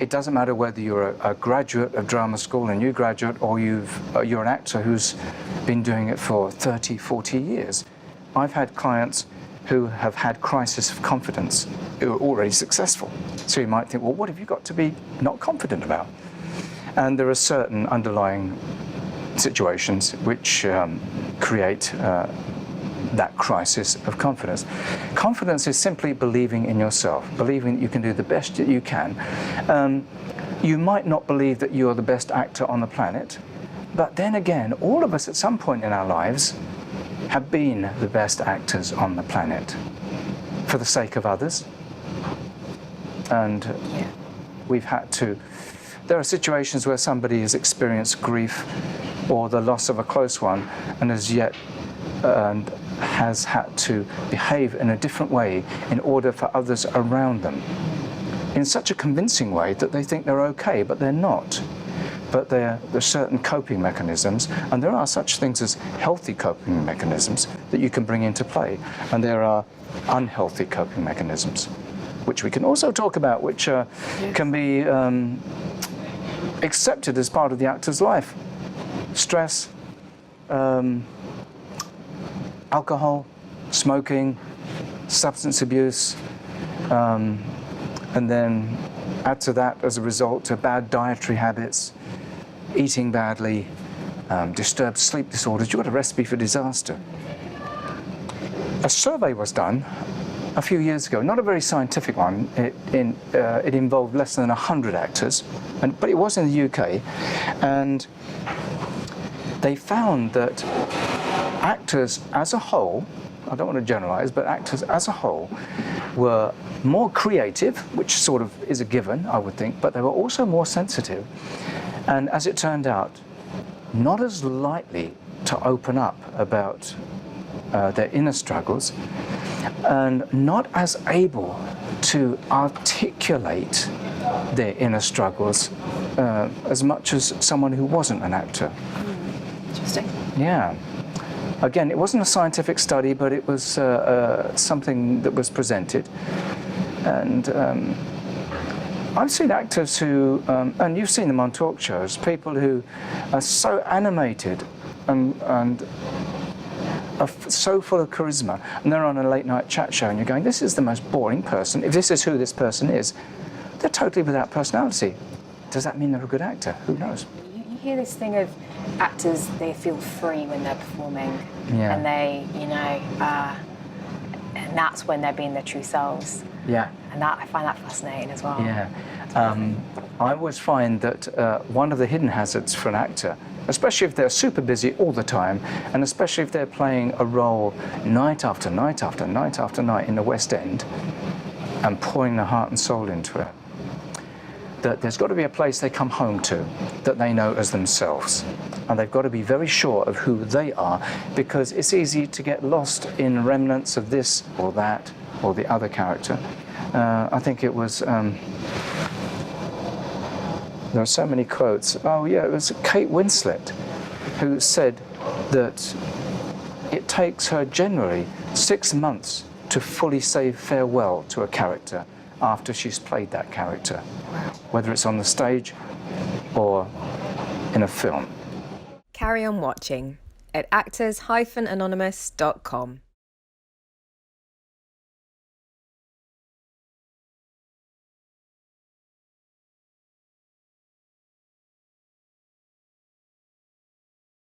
it doesn't matter whether you're a graduate of drama school, a new graduate, or you're an actor who's been doing it for 30, 40 years. I've had clients who have had crisis of confidence who are already successful. So you might think, well, what have you got to be not confident about? And there are certain underlying situations which create that crisis of confidence. Confidence is simply believing in yourself, believing that you can do the best that you can. You might not believe that you're the best actor on the planet, but then again, all of us at some point in our lives have been the best actors on the planet for the sake of others. And we've had to. There are situations where somebody has experienced grief or the loss of a close one and has had to behave in a different way in order for others around them, in such a convincing way that they think they're okay, but they're not. But there are certain coping mechanisms, and there are such things as healthy coping mechanisms that you can bring into play, and there are unhealthy coping mechanisms, which we can also talk about, which can be accepted as part of the actor's life. Stress, alcohol, smoking, substance abuse, and then add to that, as a result, to bad dietary habits, eating badly, disturbed sleep disorders. You've got a recipe for disaster. A survey was done a few years ago, not a very scientific one. It involved less than 100 actors, but it was in the UK, and they found that actors as a whole, I don't want to generalize, but actors as a whole were more creative, which sort of is a given, I would think, but they were also more sensitive. And as it turned out, not as likely to open up about their inner struggles, and not as able to articulate their inner struggles as much as someone who wasn't an actor. Interesting. Yeah. Again, it wasn't a scientific study, but it was something that was presented. And I've seen actors who, and you've seen them on talk shows, people who are so animated and are so full of charisma, and they're on a late night chat show and you're going, this is the most boring person. If this is who this person is, they're totally without personality. Does that mean they're a good actor? Who knows? You hear this thing of actors, they feel free when they're performing, and they, and that's when they're being their true selves. Yeah. And that, I find that fascinating as well. Yeah. I always find that one of the hidden hazards for an actor, especially if they're super busy all the time, and especially if they're playing a role night after night after night after night in the West End and pouring their heart and soul into it, that there's got to be a place they come home to that they know as themselves. And they've got to be very sure of who they are, because it's easy to get lost in remnants of this or that or the other character. I think it was, there are so many quotes. Oh yeah, it was Kate Winslet who said that it takes her generally 6 months to fully say farewell to a character after she's played that character, whether it's on the stage or in a film. Carry on watching at actors-anonymous.com.